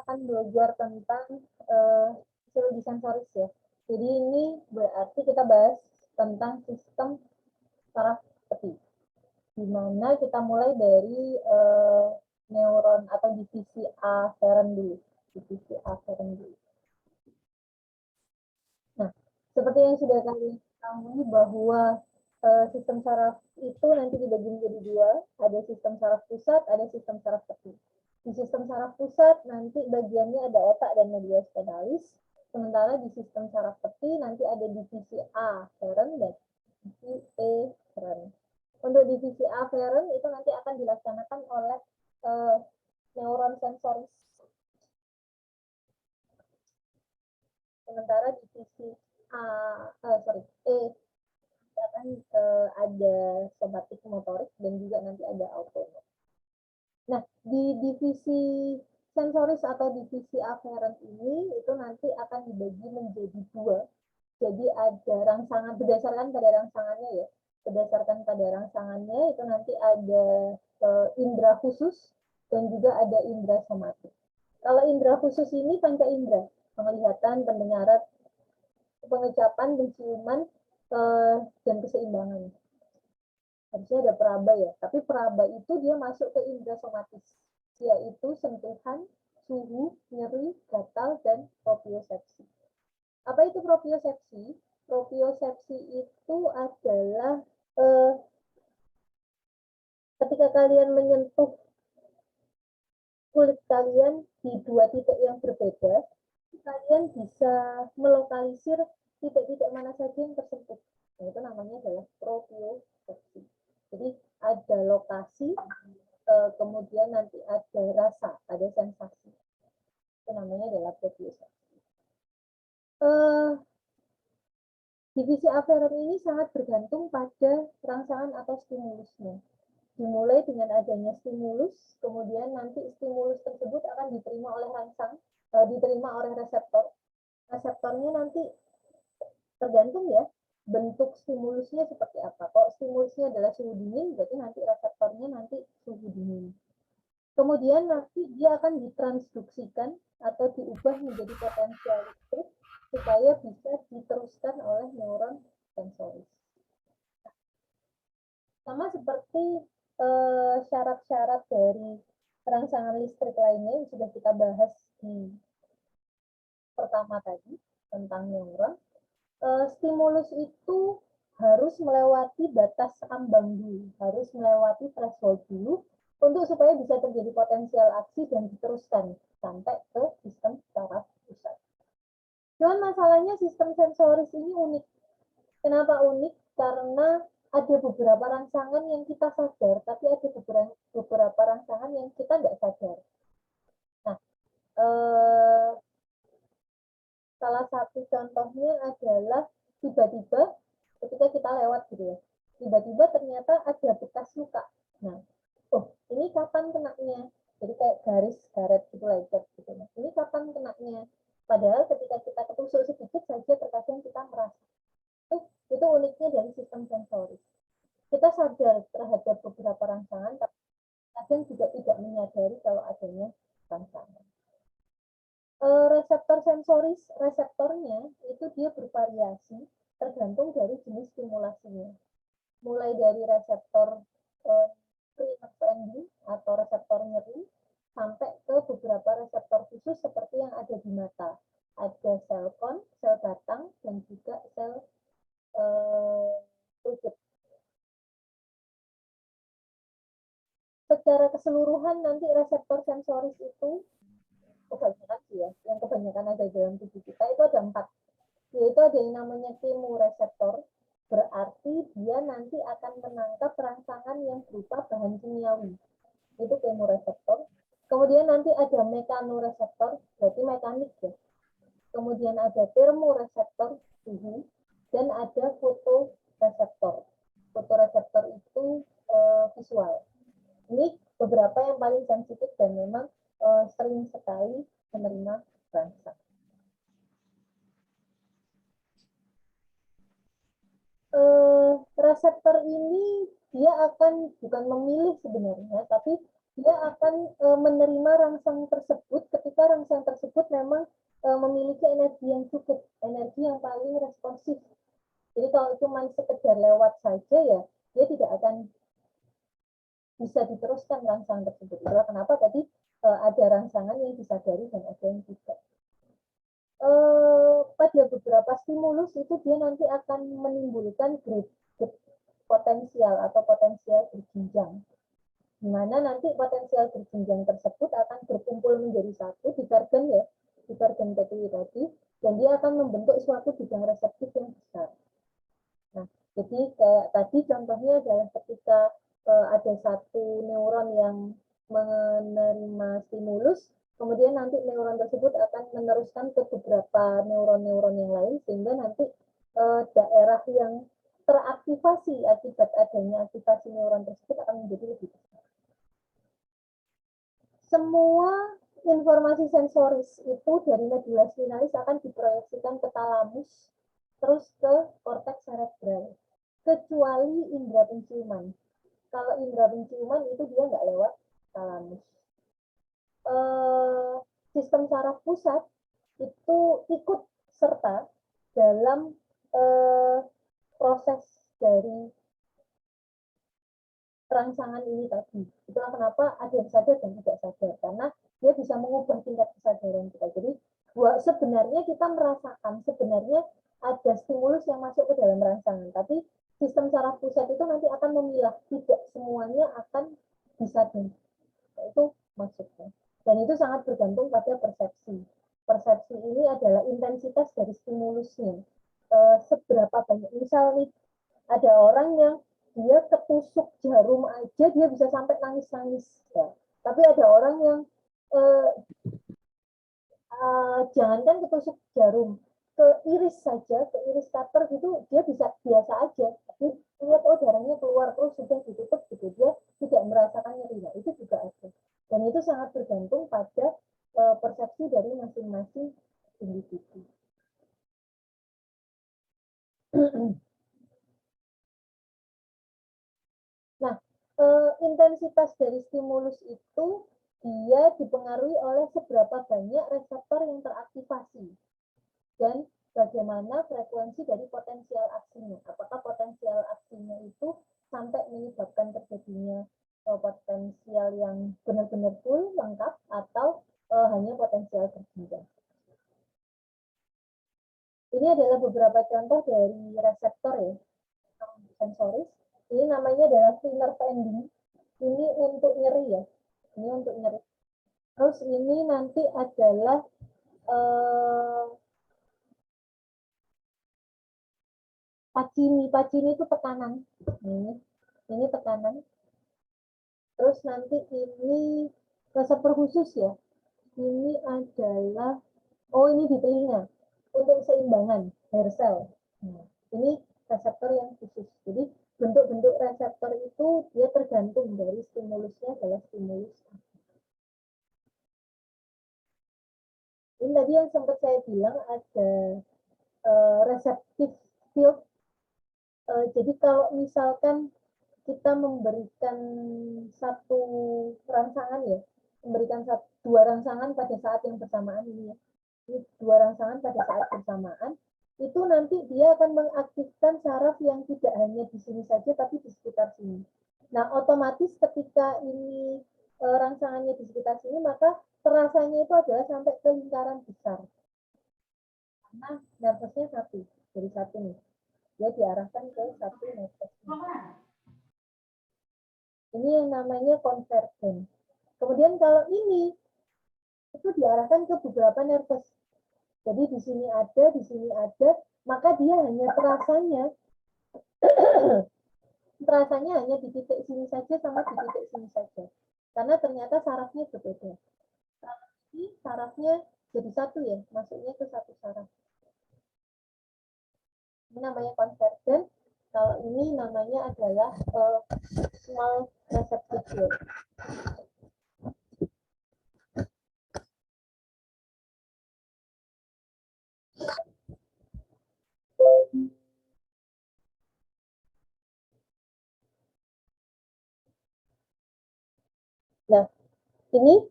akan belajar tentang psikologi sensoris ya. Jadi ini berarti kita bahas tentang sistem saraf peti. Di mana kita mulai dari neuron atau divisi aferen dulu. Divisi aferen dulu. Nah, seperti yang sudah kalian ketahui bahwa sistem saraf itu nanti dibagi menjadi dua, ada sistem saraf pusat, ada sistem saraf peti. Di sistem saraf pusat nanti bagiannya ada otak dan media spinalis, sementara di sistem saraf peti nanti ada divisi aferen dan divisi eferen. Untuk divisi aferen itu nanti akan dilaksanakan oleh neuron sensoris. Sementara divisi E akan ada somatik motorik dan juga nanti ada autonom. Nah, di divisi sensoris atau divisi aferen ini itu nanti akan dibagi menjadi dua. Jadi ada rangsangan berdasarkan pada rangsangannya ya. Berdasarkan pada rangsangannya itu nanti ada indera khusus dan juga ada indera somatik. Kalau indera khusus ini panca indera, penglihatan, pendengaran, pengecapan, penciuman, dan keseimbangan. Harusnya ada peraba ya, tapi peraba itu dia masuk ke indera somatis, yaitu sentuhan, suhu, nyeri, gatal, dan propriosepsi. Apa itu propriosepsi? Propriosepsi itu adalah ketika kalian menyentuh kulit kalian di dua titik yang berbeda, kalian bisa melokalisir titik-titik mana saja yang tersentuh. Nah, itu namanya adalah propriosepsi. Jadi ada lokasi, kemudian nanti ada rasa, ada sensasi. Itu namanya adalah propriosepsi. Divisi aferen ini sangat bergantung pada rangsangan atau stimulusnya. Dimulai dengan adanya stimulus, kemudian nanti stimulus tersebut akan diterima oleh diterima oleh reseptor. Reseptornya nanti tergantung ya, bentuk stimulusnya seperti apa. Kalau stimulusnya adalah suhu dingin, berarti nanti reseptornya nanti suhu dingin. Kemudian nanti dia akan ditransduksikan atau diubah menjadi potensial listrik supaya bisa diteruskan oleh neuron sensoris. Sama seperti syarat-syarat dari rangsangan listrik lainnya yang sudah kita bahas di pertama tadi tentang neuron, stimulus itu harus melewati batas ambang dulu, harus melewati threshold dulu untuk supaya bisa terjadi potensial aksi dan diteruskan sampai ke sistem saraf pusat. Cuman masalahnya sistem sensoris ini unik. Kenapa unik? Karena ada beberapa rangsangan yang kita sadar, tapi ada beberapa rangsangan yang kita nggak sadar. Nah, salah satu contohnya adalah tiba-tiba ketika kita lewat gitu ya, tiba-tiba ternyata ada bekas luka. Nah, ini kapan kenanya? Jadi kayak garis karet gitu lecet gitu. Nah, ini kapan kenanya? Padahal ketika kita ketusuk sedikit saja terkadang kita merasa. Itu uniknya dari sistem sensoris. Kita sadar terhadap beberapa rangsangan, tapi kadang juga tidak menyadari kalau adanya rangsangan. Reseptor sensoris, reseptornya itu dia bervariasi tergantung dari jenis stimulasinya. Mulai dari reseptor pre-nerve atau reseptor nyeri sampai ke beberapa reseptor khusus seperti yang ada di mata. Ada sel kon, sel batang, dan juga sel rujuk. Secara keseluruhan nanti reseptor sensoris itu kebanyakan sih ya, yang kebanyakan ada dalam tubuh kita itu ada 4, yaitu ada yang namanya kemoreseptor, berarti dia nanti akan menangkap rangsangan yang berupa bahan kimiawi, itu kemoreseptor. Kemudian nanti ada mekanoreseptor, berarti mekanik ya. Kemudian ada termoreseptor, suhu, dan ada fotoreseptor. Fotoreseptor itu visual. Ini beberapa yang paling sensitif dan memang sering sekali menerima rangsang. Reseptor ini dia akan bukan memilih sebenarnya, tapi dia akan menerima rangsang tersebut ketika rangsang tersebut memang memiliki energi yang cukup, energi yang paling responsif. Jadi kalau cuma sekedar lewat saja ya, dia tidak akan bisa diteruskan rangsang tersebut. Itulah kenapa tadi ada rangsangan yang disadari dan ada yang tidak. Pada beberapa stimulus itu dia nanti akan menimbulkan grade potensial atau potensial berjenjang, di mana nanti potensial berjenjang tersebut akan berkumpul menjadi satu di target ya, di target PTI tadi, dan dia akan membentuk suatu bidang reseptif yang besar. Nah, jadi kayak tadi contohnya adalah ketika ada satu neuron yang menerima stimulus, kemudian nanti neuron tersebut akan meneruskan ke beberapa neuron-neuron yang lain, sehingga nanti daerah yang teraktivasi akibat adanya aktivasi neuron tersebut akan menjadi lebih besar. Semua informasi sensoris itu dari medula spinalis akan diproyeksikan ke talamus, terus ke korteks cerebral, kecuali indera penciuman. Kalau indera penciuman itu dia nggak lewat talamus. Sistem saraf pusat itu ikut serta dalam proses dari rangsangan ini tadi. Itulah kenapa ada yang sadar dan tidak sadar, karena dia bisa mengubah tingkat kesadaran kita. Jadi sebenarnya kita merasakan sebenarnya ada stimulus yang masuk ke dalam rangsangan, tapi sistem saraf pusat itu nanti akan memilah, tidak semuanya akan disadari. Itu maksudnya. Dan itu sangat bergantung pada persepsi. Persepsi ini adalah intensitas dari stimulusnya. Seberapa banyak, misal nih, ada orang yang dia ketusuk jarum aja dia bisa sampai nangis-nangis ya. Tapi ada orang yang jangankan ketusuk jarum, ke iris saja, ke iris cutter gitu dia bisa biasa aja. Tapi lihat oh darahnya keluar terus sudah ditutup gitu, dia tidak merasakan nyeri. Nah, itu juga ada. Dan itu sangat bergantung pada persepsi dari masing-masing individu. Nah, intensitas dari stimulus itu dia dipengaruhi oleh seberapa banyak reseptor yang teraktivasi dan bagaimana frekuensi dari potensial aksinya. Apakah potensial aksinya itu sampai menyebabkan terjadinya potensial yang benar-benar full, lengkap, atau hanya potensial berjenjang. Ini adalah beberapa contoh dari reseptor ya, sensoris. Ini namanya adalah nerve ending. Ini untuk nyeri ya. Ini untuk nyeri. Terus ini nanti adalah pacini. Pacini itu tekanan. Ini tekanan. Terus nanti ini reseptor khusus ya. Ini adalah, oh ini di telinga. Untuk keseimbangan, hair cell. Nah, ini reseptor yang khusus. Jadi bentuk-bentuk reseptor itu dia tergantung dari stimulusnya adalah stimulus. Ini tadi yang sempat saya bilang ada reseptif field. Jadi kalau misalkan kita memberikan satu rangsangan ya, memberikan dua rangsangan pada saat yang bersamaan ini ya. Ini dua rangsangan pada saat bersamaan, itu nanti dia akan mengaktifkan saraf yang tidak hanya di sini saja tapi di sekitar sini. Nah, otomatis ketika ini rangsangannya di sekitar sini, maka terasanya itu adalah sampai ke lingkaran besar. Karena nervusnya satu, jadi satu nih. Dia diarahkan ke satu nervus. Ini yang namanya konvergen. Kemudian kalau ini, itu diarahkan ke beberapa nervus. Jadi di sini ada, maka dia hanya terasanya hanya di titik sini saja sama di titik sini saja. Karena ternyata sarafnya berbeda. Ini sarafnya jadi satu ya, masuknya ke satu saraf. Ini namanya konvergen. Kalau ini namanya adalah small receptive field. Nah, ini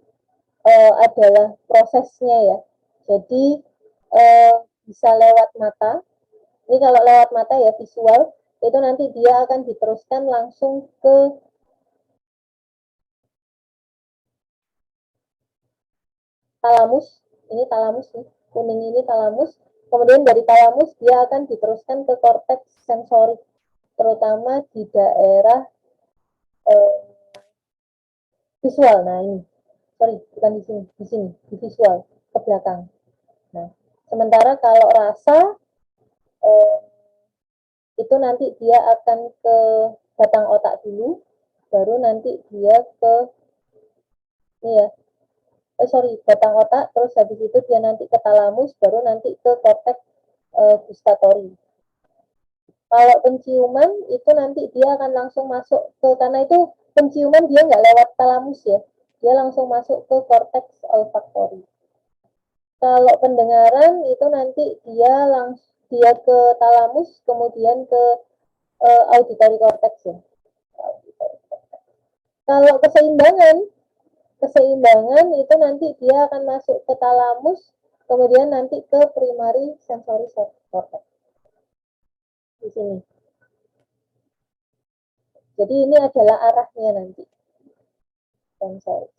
adalah prosesnya ya. Jadi bisa lewat mata. Ini kalau lewat mata ya visual, itu nanti dia akan diteruskan langsung ke talamus. Ini talamus nih, kuning ini talamus. Kemudian dari talamus dia akan diteruskan ke korteks sensorik, terutama di daerah visual. Nah ini, sorry, bukan di sini, di visual ke belakang. Nah, sementara kalau rasa eh, itu nanti dia akan ke batang otak dulu, baru nanti dia ke ini ya, batang otak, terus habis itu dia nanti ke talamus, baru nanti ke korteks gustatory. Kalau penciuman itu nanti dia akan langsung masuk ke, karena itu penciuman dia nggak lewat talamus ya, dia langsung masuk ke korteks olfaktori. Kalau pendengaran itu nanti dia ke talamus, kemudian ke auditory cortex ya. Kalau keseimbangan itu nanti dia akan masuk ke talamus, kemudian nanti ke primary sensory cortex di sini. Jadi ini adalah arahnya nanti sensory.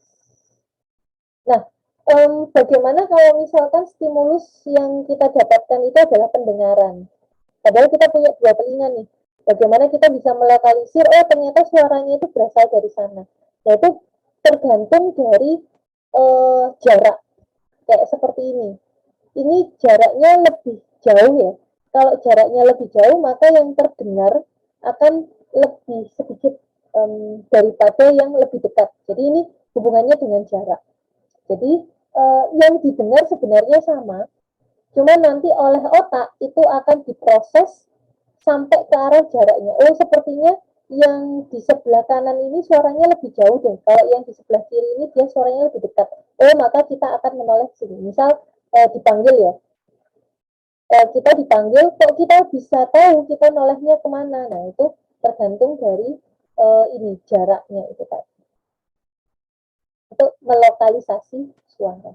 Nah, bagaimana kalau misalkan stimulus yang kita dapatkan itu adalah pendengaran? Padahal kita punya dua telinga nih. Bagaimana kita bisa melokalisir, oh ternyata suaranya itu berasal dari sana. Nah itu tergantung dari jarak. Kayak seperti ini. Ini jaraknya lebih jauh ya. Kalau jaraknya lebih jauh, maka yang terdengar akan lebih sedikit daripada yang lebih dekat. Jadi ini hubungannya dengan jarak. Jadi yang didengar sebenarnya sama, cuma nanti oleh otak itu akan diproses sampai ke arah jaraknya. Oh, sepertinya yang di sebelah kanan ini suaranya lebih jauh deh. Kalau yang di sebelah kiri ini dia suaranya lebih dekat. Oh, maka kita akan menoleh sini. Misal dipanggil ya. Kita dipanggil, kok kita bisa tahu kita nolehnya kemana? Nah, itu tergantung dari ini jaraknya itu tadi. Untuk melokalisasi suara.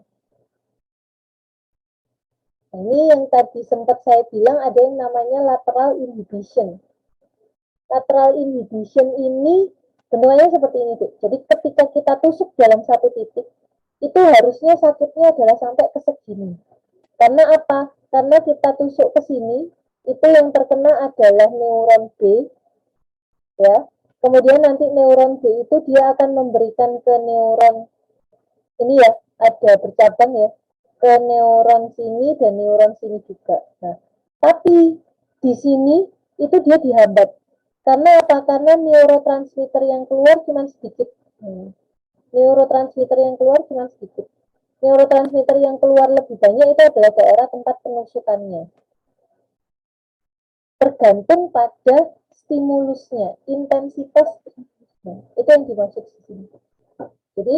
Nah, ini yang tadi sempat saya bilang ada yang namanya lateral inhibition. Lateral inhibition ini bentuknya seperti ini, tuh. Jadi ketika kita tusuk dalam satu titik, itu harusnya sakitnya adalah sampai ke segini. Karena apa? Karena kita tusuk ke sini, itu yang terkena adalah neuron B, ya. Kemudian nanti neuron B itu dia akan memberikan ke neuron ini ya, ada bercabang ya, ke neuron sini dan neuron sini juga. Nah, tapi di sini itu dia dihambat. Karena apa? Karena neurotransmitter yang keluar cuma sedikit. Neurotransmitter yang keluar cuma sedikit. Neurotransmitter yang keluar lebih banyak itu adalah daerah tempat penusukannya. Tergantung pada stimulusnya, intensitas stimulusnya. Itu yang dimaksud di sini. Jadi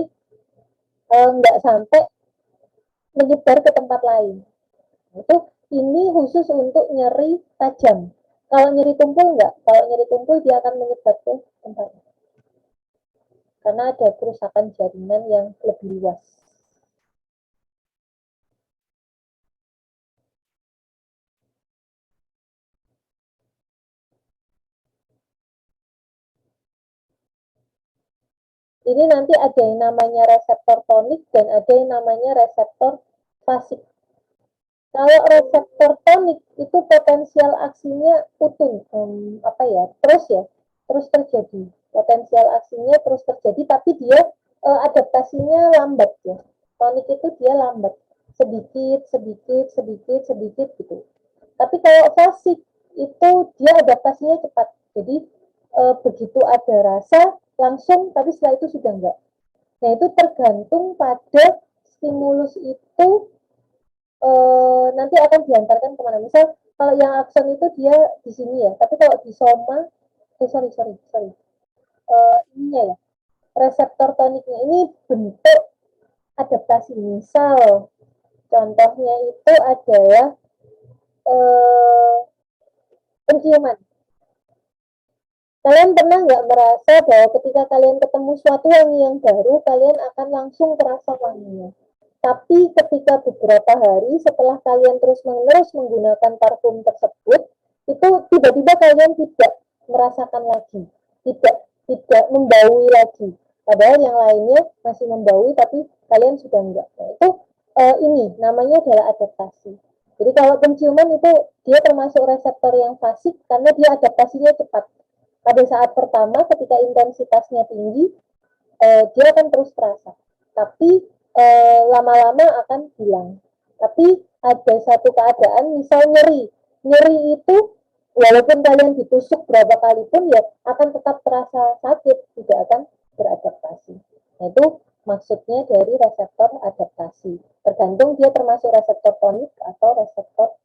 nggak sampai menyebar ke tempat lain. Itu ini khusus untuk nyeri tajam. Kalau nyeri tumpul enggak, kalau nyeri tumpul dia akan menyebar ke tempat karena ada kerusakan jaringan yang lebih luas. Ini nanti ada yang namanya reseptor tonik dan ada yang namanya reseptor fasik. Kalau reseptor tonik itu potensial aksinya utuh, terus terjadi. Potensial aksinya terus terjadi, tapi dia adaptasinya lambat ya. Tonik itu dia lambat, sedikit, sedikit, sedikit, sedikit gitu. Tapi kalau fasik itu dia adaptasinya cepat. Jadi begitu ada rasa langsung, tapi setelah itu sudah enggak. Nah itu tergantung pada stimulus itu nanti akan diantarkan kemana. Misal kalau yang akson itu dia di sini ya, tapi kalau di soma, sorry, ininya ya, reseptor toniknya ini bentuk adaptasi. Misal contohnya itu adalah penciuman. Kalian pernah nggak merasa bahwa ketika kalian ketemu suatu wangi yang baru, kalian akan langsung terasa wanginya? Tapi ketika beberapa hari setelah kalian terus-menerus menggunakan parfum tersebut, itu tiba-tiba kalian tidak merasakan lagi, tidak membaui lagi. Padahal yang lainnya masih membaui, tapi kalian sudah enggak. Nah, itu ini namanya adalah adaptasi. Jadi kalau penciuman itu dia termasuk reseptor yang fasik karena dia adaptasinya cepat. Pada saat pertama ketika intensitasnya tinggi, dia akan terus terasa. Tapi lama-lama akan hilang. Tapi ada satu keadaan, misal nyeri. Nyeri itu walaupun kalian ditusuk berapa kali pun ya akan tetap terasa sakit, tidak akan beradaptasi. Nah, itu maksudnya dari reseptor adaptasi. Tergantung dia termasuk reseptor tonik atau reseptor.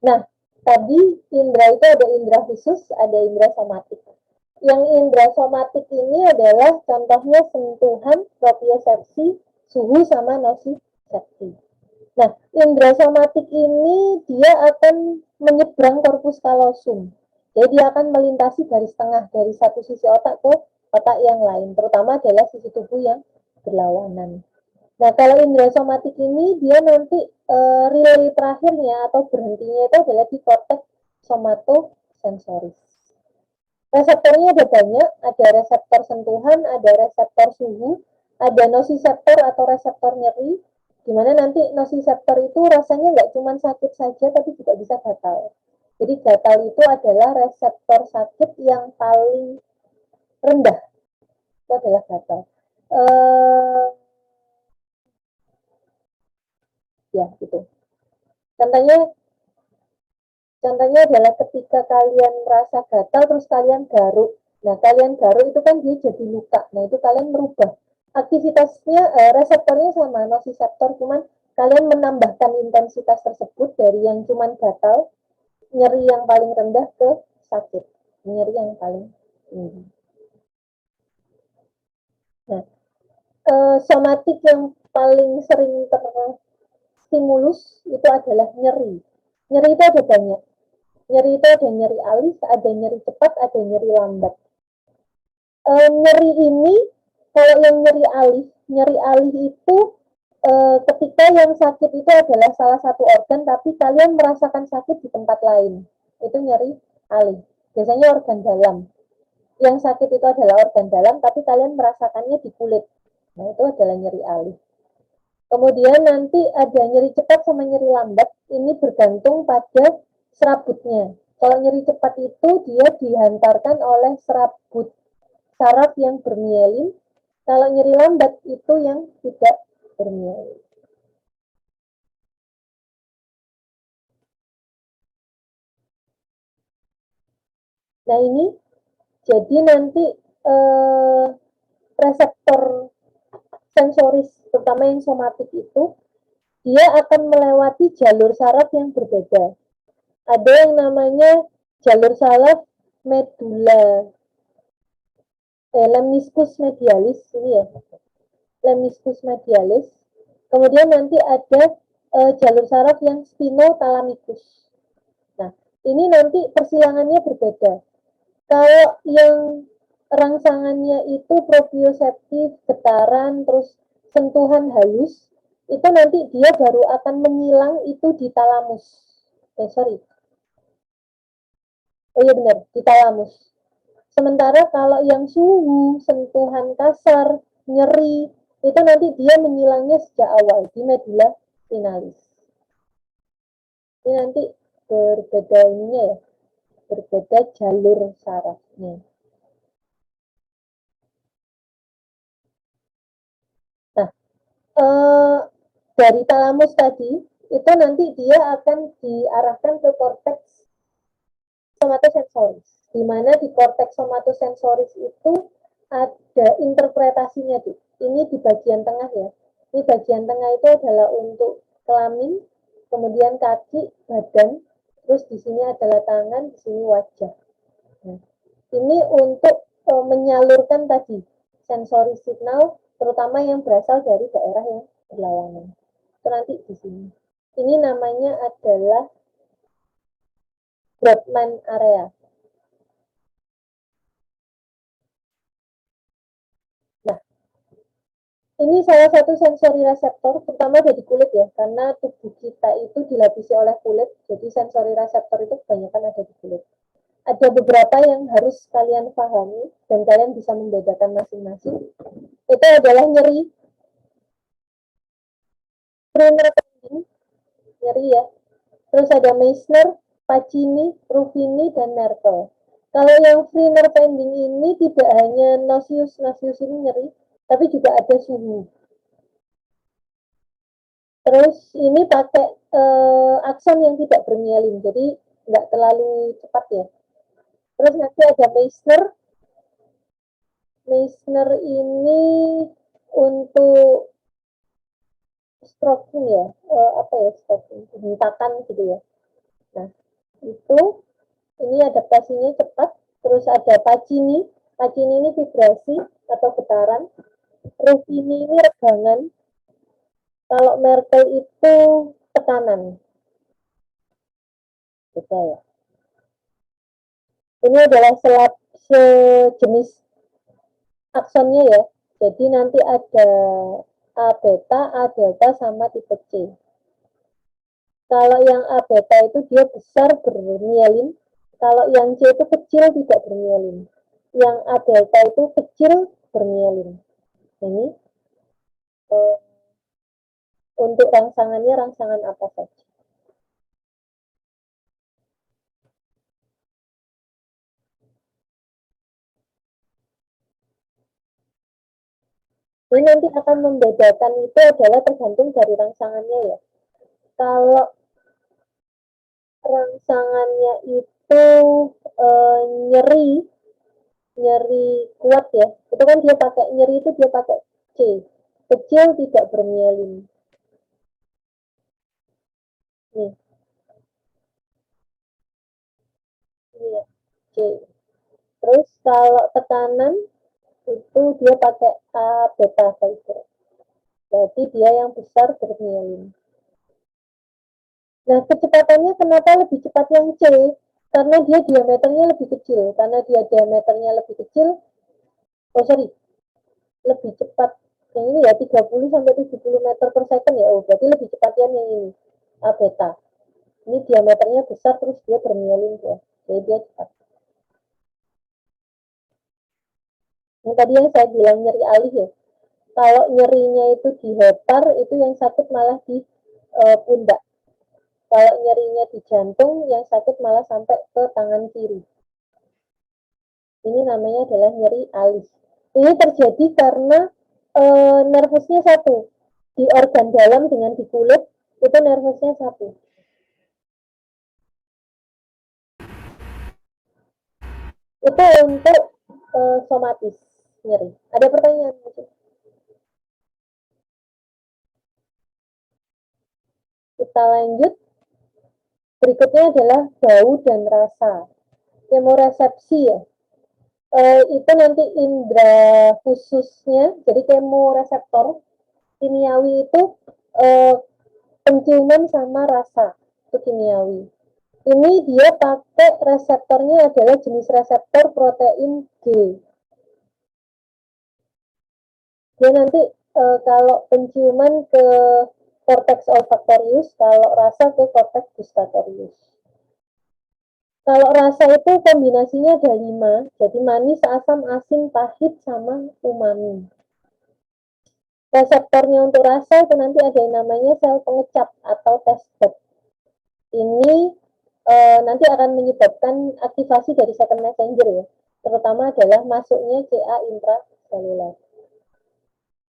Nah, tadi indera itu ada indera khusus, ada indera somatik. Yang indera somatik ini adalah contohnya sentuhan, propriosepsi, suhu, sama nosisepsi. Nah, indera somatik ini dia akan menyeberang korpus kalosum. Jadi dia akan melintasi garis tengah dari satu sisi otak ke otak yang lain, terutama adalah sisi tubuh yang berlawanan. Nah, kalau indera somatik ini dia nanti relay terakhirnya atau berhentinya itu adalah di korteks somatosensoris. Reseptornya ada banyak, ada reseptor sentuhan, ada reseptor suhu, ada nosiseptor atau reseptor nyeri, di mana nanti nosiseptor itu rasanya nggak cuma sakit saja, tapi juga bisa gatal. Jadi gatal itu adalah reseptor sakit yang paling rendah, itu adalah gatal. Ya, gitu. Contohnya adalah ketika kalian merasa gatal terus kalian garuk. Nah, kalian garuk itu kan dia jadi luka. Nah, itu kalian merubah aktivitasnya, reseptornya sama nosiseptor, cuman kalian menambahkan intensitas tersebut dari yang cuman gatal, nyeri yang paling rendah ke sakit, nyeri yang paling tinggi. Nah, somatik yang paling sering terstimulus itu adalah nyeri. Nyeri itu ada banyak. Nyeri itu ada nyeri alis, ada nyeri cepat, ada nyeri lambat. Nyeri ini, kalau yang nyeri alih itu ketika yang sakit itu adalah salah satu organ, tapi kalian merasakan sakit di tempat lain. Itu nyeri alih. Biasanya organ dalam. Yang sakit itu adalah organ dalam, tapi kalian merasakannya di kulit. Nah, itu adalah nyeri alih. Kemudian nanti ada nyeri cepat sama nyeri lambat. Ini bergantung pada serabutnya. Kalau nyeri cepat itu dia dihantarkan oleh serabut saraf yang bermielin. Kalau nyeri lambat itu yang tidak bermielin. Nah, ini jadi nanti reseptor sensoris, terutama yang somatik itu, dia akan melewati jalur saraf yang berbeda. Ada yang namanya jalur saraf medula, lemniscus medialis ini ya, lemniscus medialis. Kemudian nanti ada jalur saraf yang spinothalamikus. Nah, ini nanti persilangannya berbeda. Kalau yang rangsangannya itu proprioseptif, getaran, terus sentuhan halus, itu nanti dia baru akan menyilang itu di talamus. Oh iya benar, di talamus. Sementara kalau yang suhu, sentuhan kasar, nyeri, itu nanti dia menyilangnya sejak awal di medula spinalis. Ini nanti berbeda ininya ya, berbeda jalur sarafnya. Nah, dari talamus tadi, itu nanti dia akan diarahkan ke korteks somatosensoris. Di mana di korteks somatosensoris itu ada interpretasinya, tuh. Ini di bagian tengah ya. Ini bagian tengah itu adalah untuk kelamin, kemudian kaki, badan, terus di sini adalah tangan, di sini wajah. Nah, ini untuk menyalurkan tadi sensori signal, terutama yang berasal dari daerah yang berlawanan. Itu nanti di sini. Ini namanya adalah Brodmann area. Nah, ini salah satu sensori reseptor, terutama dari kulit ya, karena tubuh kita itu dilapisi oleh kulit, jadi sensori reseptor itu kebanyakan ada di kulit. Ada beberapa yang harus kalian pahami dan kalian bisa membedakan masing-masing. Itu adalah nyeri, Freener pending, nyeri ya. Terus ada Meissner, Pacini, Ruffini, dan Merkel. Kalau yang Freener pending ini tidak hanya nosius ini nyeri, tapi juga ada suhu. Terus ini pakai akson yang tidak bermielin, jadi nggak terlalu cepat ya. Terus nanti ada Meissner. Meissner ini untuk stroking ya, apa ya stroking, hentakan gitu ya. Nah itu ini adaptasinya cepat. Terus ada Pacini. Pacini ini vibrasi atau getaran. Ruffini ini regangan. Kalau Merkel itu tekanan. Gitu ya. Ini adalah sejenis aksonnya ya. Jadi nanti ada A beta, A delta, sama tipe C. Kalau yang A beta itu dia besar bermielin. Kalau yang C itu kecil tidak bermielin. Yang A delta itu kecil bermielin. Ini untuk rangsangannya rangsangan apa saja. Ini nanti akan membedakan itu adalah tergantung dari rangsangannya ya. Kalau rangsangannya itu nyeri, nyeri kuat ya, itu kan dia pakai nyeri itu dia pakai C, kecil tidak bermielin. Nih, ini ya, C. Terus kalau tekanan itu dia pakai A beta fiber. Berarti dia yang besar bermielin. Nah, kecepatannya kenapa lebih cepat yang C? Karena dia diameternya lebih kecil. Karena dia diameternya lebih kecil, oh sorry, lebih cepat. Yang ini ya 30 sampai 70 meter per second ya. Oh, berarti lebih cepat yang ini. A beta. Ini diameternya besar terus dia bermielin ya. Jadi dia cepat. Yang tadi yang saya bilang nyeri alih ya. Kalau nyerinya itu di hepar, itu yang sakit malah di pundak. Kalau nyerinya di jantung, yang sakit malah sampai ke tangan kiri. Ini namanya adalah nyeri alih. Ini terjadi karena nervusnya satu. Di organ dalam dengan di kulit, itu nervusnya satu. Itu untuk somatis nyeri. Ada pertanyaan? Kita lanjut. Berikutnya adalah bau dan rasa. Kemoresepsi ya. Itu nanti indera khususnya, jadi kemoreseptor kimiawi itu penciuman sama rasa, itu kimiawi. Ini dia pakai reseptornya adalah jenis reseptor protein G. Dia nanti kalau penciuman ke cortex olfactorius, kalau rasa ke cortex gustatorius. Kalau rasa itu kombinasinya ada 5, jadi manis, asam, asin, pahit, sama umami. Reseptornya untuk rasa itu nanti ada yang namanya sel pengecap atau taste bud. Ini nanti akan menyebabkan aktivasi dari second messenger ya, terutama adalah masuknya CA intraseluler.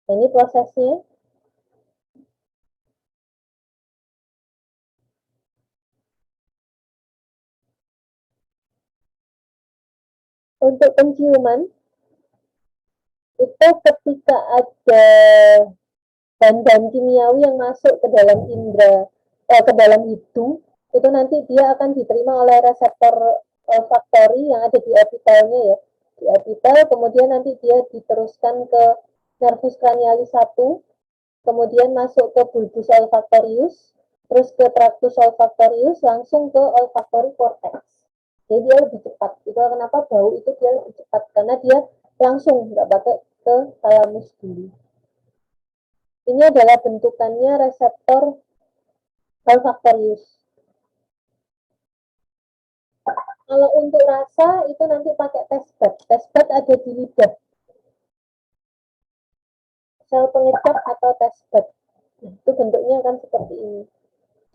Nah, ini prosesnya. Untuk penciuman, itu ketika ada bahan-bahan kimiawi yang masuk ke dalam indera, ke dalam hidung, itu nanti dia akan diterima oleh reseptor olfaktori yang ada di epitelnya ya. Di epitel, kemudian nanti dia diteruskan ke nervus cranialis 1, kemudian masuk ke bulbus olfactorius, terus ke tractus olfactorius, langsung ke olfactory cortex. Jadi dia lebih cepat. Itu kenapa bau itu dia lebih cepat karena dia langsung nggak pakai ke thalamus dulu. Ini adalah bentukannya reseptor olfaktorius. Kalau untuk rasa itu nanti pakai taste bud. Taste bud ada di lidah. Sel pengecap atau taste bud. Itu bentuknya kan seperti ini.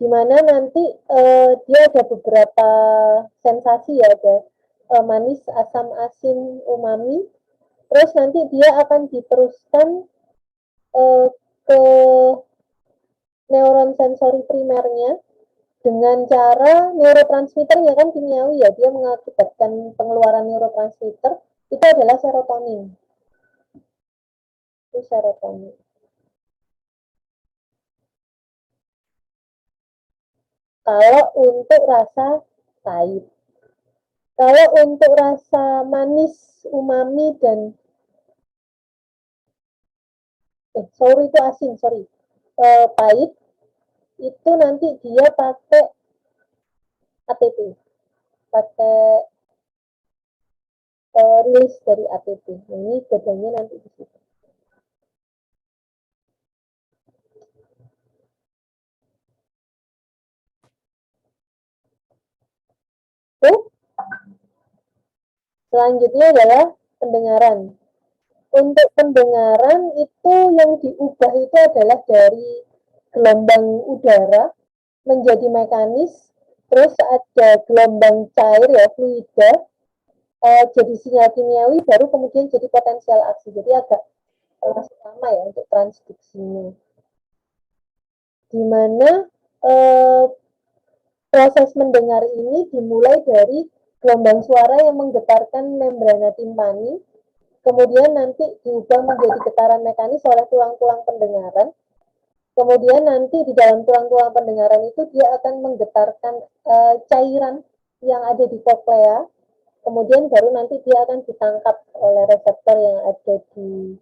Dimana nanti dia ada beberapa sensasi ya, ada manis, asam, asin, umami. Terus nanti dia akan diteruskan ke neuron sensori primernya dengan cara neurotransmitternya kan kimiawi ya, dia mengakibatkan pengeluaran neurotransmitter itu adalah serotonin. Itu serotonin. Kalau untuk rasa pahit. Kalau untuk rasa manis, umami dan sorry itu asin, sorry. Pahit itu nanti dia pakai ATP, pakai rilis dari ATP. Ini bedanya nanti di situ. Tuh, selanjutnya adalah pendengaran. Untuk pendengaran itu yang diubah itu adalah dari gelombang udara menjadi mekanis, terus ada gelombang cair ya fluida, jadi sinyal kimiawi, baru kemudian jadi potensial aksi. Jadi agak masih lama ya untuk transduksinya. Dimana eh, proses mendengar ini dimulai dari gelombang suara yang menggetarkan membrana timpani, kemudian nanti diubah menjadi getaran mekanis oleh tulang-tulang pendengaran. Kemudian nanti di dalam tulang-tulang pendengaran itu dia akan menggetarkan cairan yang ada di koklea. Kemudian baru nanti dia akan ditangkap oleh reseptor yang ada di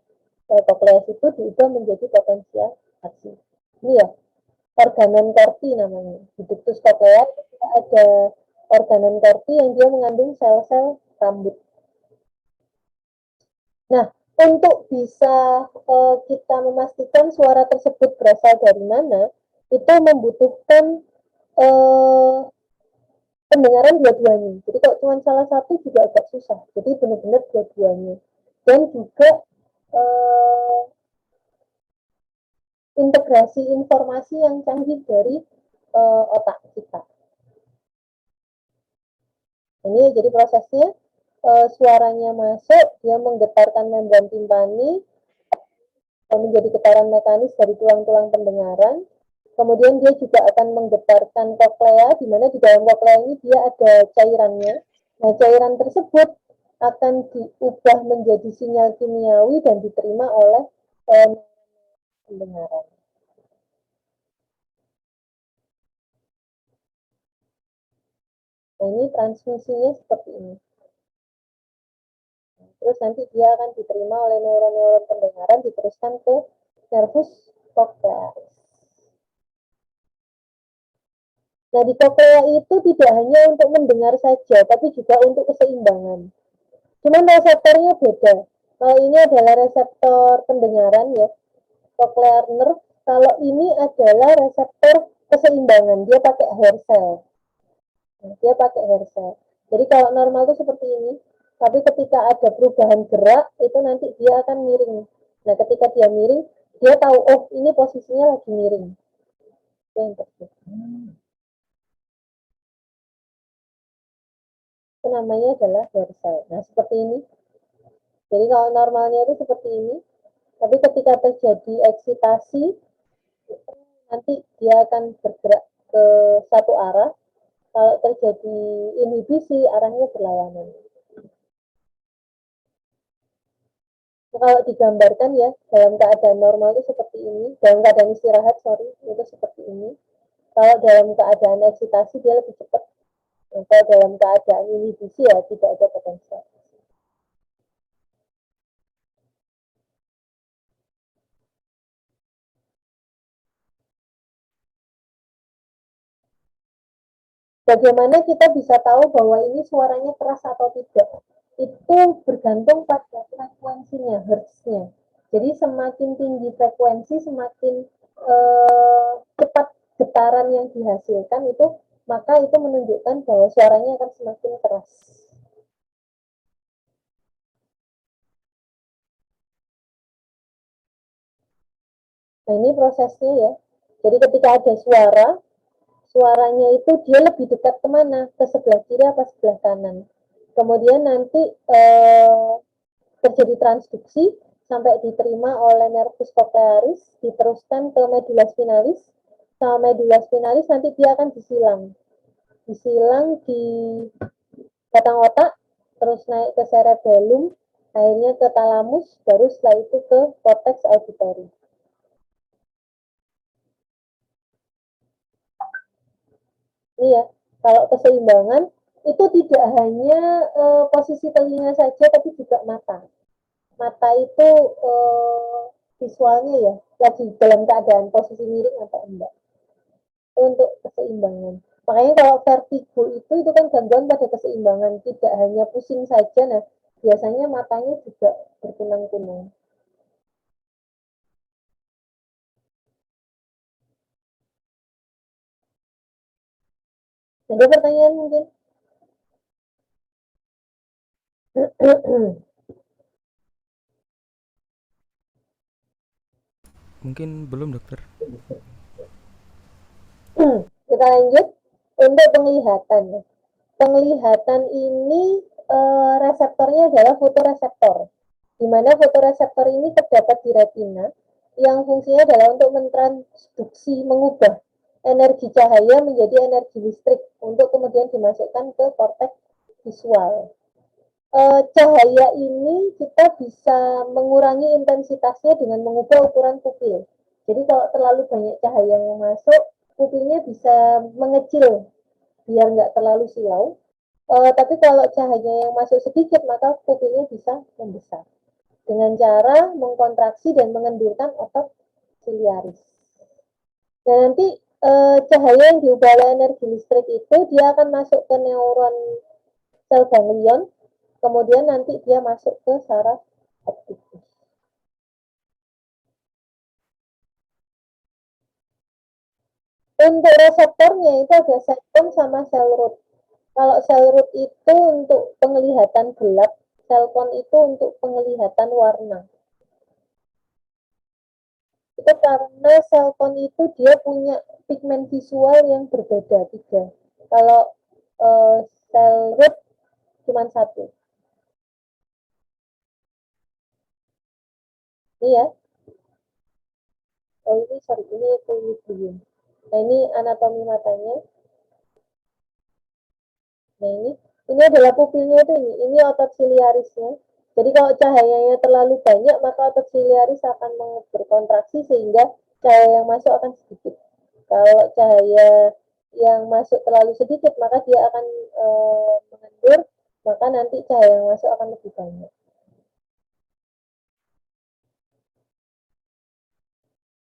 koklea itu, diubah menjadi potensial aksi. Ini ya, organon corti namanya. Di ductus cochlear ada organon corti yang dia mengandung sel-sel rambut. Nah, untuk bisa kita memastikan suara tersebut berasal dari mana, itu membutuhkan pendengaran dua-duanya. Jadi kalau cuma salah satu juga agak susah. Jadi benar-benar dua-duanya. Dan juga integrasi informasi yang canggih dari otak kita. Ini jadi prosesnya suaranya masuk, dia menggetarkan membran timpani, menjadi getaran mekanis dari tulang-tulang pendengaran. Kemudian dia juga akan menggetarkan koklea, di mana di dalam koklea ini dia ada cairannya. Nah, cairan tersebut akan diubah menjadi sinyal kimiawi dan diterima oleh pendengaran. Nah, ini transmisinya seperti ini. Terus nanti dia akan diterima oleh neuron-neuron pendengaran, diteruskan ke nervus coclearis. Nah, di koklea itu tidak hanya untuk mendengar saja, tapi juga untuk keseimbangan. Cuman reseptornya beda. Kalau ini adalah reseptor pendengaran ya, cochlear nerve. Kalau ini adalah reseptor keseimbangan, dia pakai hair cell. Nah, dia pakai hair cell. Jadi kalau normal itu seperti ini, tapi ketika ada perubahan gerak, itu nanti dia akan miring. Nah, ketika dia miring, dia tahu, oh ini posisinya lagi miring. Itu yang terjadi. Itu namanya adalah hair cell. Nah, seperti ini. Jadi kalau normalnya itu seperti ini, tapi ketika terjadi eksitasi, nanti dia akan bergerak ke satu arah. Kalau terjadi inhibisi, arahnya berlawanan. Kalau digambarkan ya, dalam keadaan normal itu seperti ini, dalam keadaan istirahat, sorry, itu seperti ini. Kalau dalam keadaan eksitasi, dia lebih cepat. Kalau dalam keadaan inhibisi, ya tidak ada potensial. Bagaimana kita bisa tahu bahwa ini suaranya keras atau tidak? Itu bergantung pada frekuensinya, hertznya. Jadi semakin tinggi frekuensi, semakin cepat getaran yang dihasilkan itu, maka itu menunjukkan bahwa suaranya akan semakin keras. Nah, ini prosesnya ya. Jadi ketika ada suaranya itu dia lebih dekat kemana? Ke sebelah kiri atau sebelah kanan. Kemudian nanti terjadi transduksi sampai diterima oleh nervus cochlearis, diteruskan ke medulla spinalis. Sama medulla spinalis nanti dia akan disilang di batang otak, terus naik ke cerebellum, akhirnya ke talamus, baru setelah itu ke cortex auditory. Ini ya, kalau keseimbangan itu tidak hanya posisi telinga saja, tapi juga mata. Mata itu visualnya ya, lagi dalam keadaan posisi miring atau enggak. Itu untuk keseimbangan. Makanya kalau vertigo itu kan gangguan pada keseimbangan, tidak hanya pusing saja. Nah, biasanya matanya juga berkunang-kunang. Ada pertanyaan mungkin? Mungkin belum dokter. Kita lanjut untuk penglihatan. Penglihatan ini reseptornya adalah fotoreseptor, di mana fotoreseptor ini terdapat di retina yang fungsinya adalah untuk mentransduksi, mengubah energi cahaya menjadi energi listrik untuk kemudian dimasukkan ke korteks visual. Cahaya ini kita bisa mengurangi intensitasnya dengan mengubah ukuran pupil. Jadi kalau terlalu banyak cahaya yang masuk, pupilnya bisa mengecil biar nggak terlalu silau. Tapi kalau cahaya yang masuk sedikit, maka pupilnya bisa membesar dengan cara mengkontraksi dan mengendurkan otot siliaris. Dan nanti cahaya yang diubah oleh energi listrik itu dia akan masuk ke neuron sel ganglion, kemudian nanti dia masuk ke saraf optikus. Untuk reseptornya itu ada sekton sama sel root. Kalau sel root itu untuk penglihatan gelap, selkon itu untuk penglihatan warna. Itu karena selkon itu dia punya pigmen visual yang berbeda tiga. Kalau sel root cuma satu. Ini ya. Oh ini sorry, ini equilibrium. Nah ini anatomi matanya. Nah ini adalah pupilnya itu ini. Ini otot siliarisnya. Jadi kalau cahayanya terlalu banyak, maka otot siliaris akan berkontraksi sehingga cahaya yang masuk akan sedikit. Kalau cahaya yang masuk terlalu sedikit, maka dia akan mengendur, maka nanti cahaya yang masuk akan lebih banyak.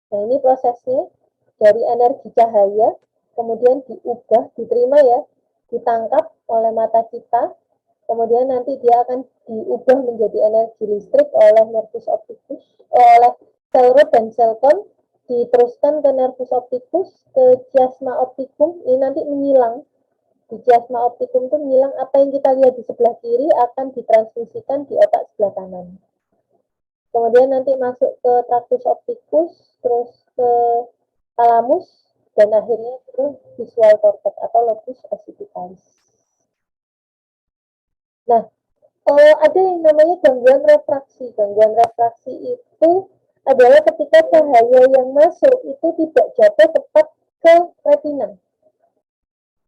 Nah ini prosesnya dari energi cahaya, kemudian diubah, diterima ya, ditangkap oleh mata kita, kemudian nanti dia akan diubah menjadi energi listrik oleh nervus opticus, oleh sel root dan selkon, diteruskan ke nervus opticus, ke chiasma opticum, ini nanti menyilang. Di chiasma opticum itu menyilang apa yang kita lihat di sebelah kiri akan ditransmisikan di otak sebelah kanan. Kemudian nanti masuk ke tractus opticus, terus ke talamus, dan akhirnya ke visual cortex atau lobus occipitalis. Nah, ada yang namanya gangguan refraksi. Gangguan refraksi itu adalah ketika cahaya yang masuk itu tidak jatuh tepat ke retina.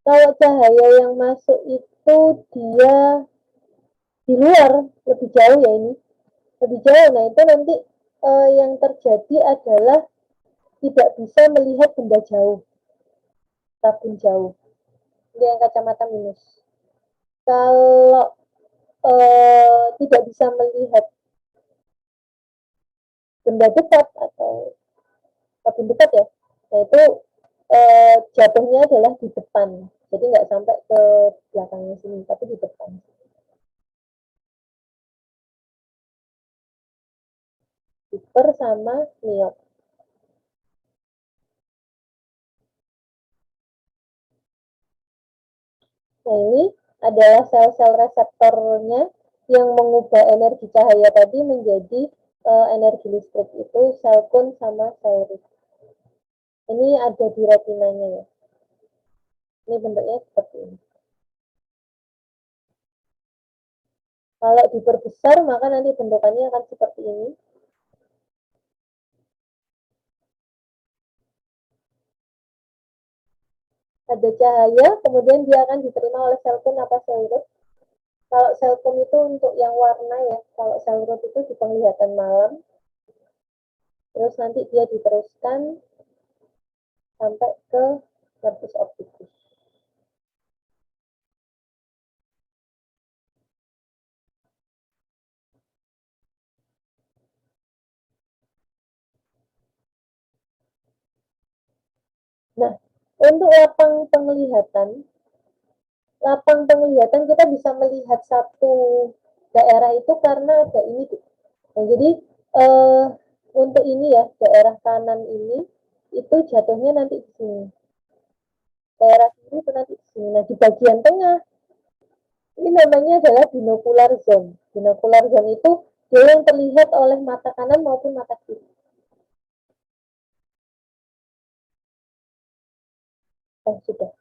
Kalau cahaya yang masuk itu dia di luar, lebih jauh ya ini, lebih jauh. Nah itu nanti yang terjadi adalah tidak bisa melihat benda jauh, tabung jauh. Ini yang kacamata minus. Kalau tidak bisa melihat benda dekat atau tabung dekat ya, nah itu jatuhnya adalah di depan. Jadi nggak sampai ke belakangnya sini, tapi di depan. Hiper sama miop. Nah, ini adalah sel-sel reseptornya yang mengubah energi cahaya tadi menjadi energi listrik, itu sel kun sama sel rib. Ini ada di retinanya ya. Ini bentuknya seperti ini. Kalau diperbesar, maka nanti bentukannya akan seperti ini. Ada cahaya, kemudian dia akan diterima oleh sel kun apa sel rib. Kalau sel kun itu untuk yang warna ya, kalau sel rib itu di penglihatan malam. Terus nanti dia diteruskan sampai ke nervus optikus. Nah, untuk lapang penglihatan kita bisa melihat satu daerah itu karena ada ini. Nah, jadi untuk ini ya, daerah kanan ini itu jatuhnya nanti di sini. Daerah sini itu nanti di sini. Nah, di bagian tengah ini namanya adalah binocular zone. Binocular zone itu dia yang terlihat oleh mata kanan maupun mata kiri. Oh, sudah.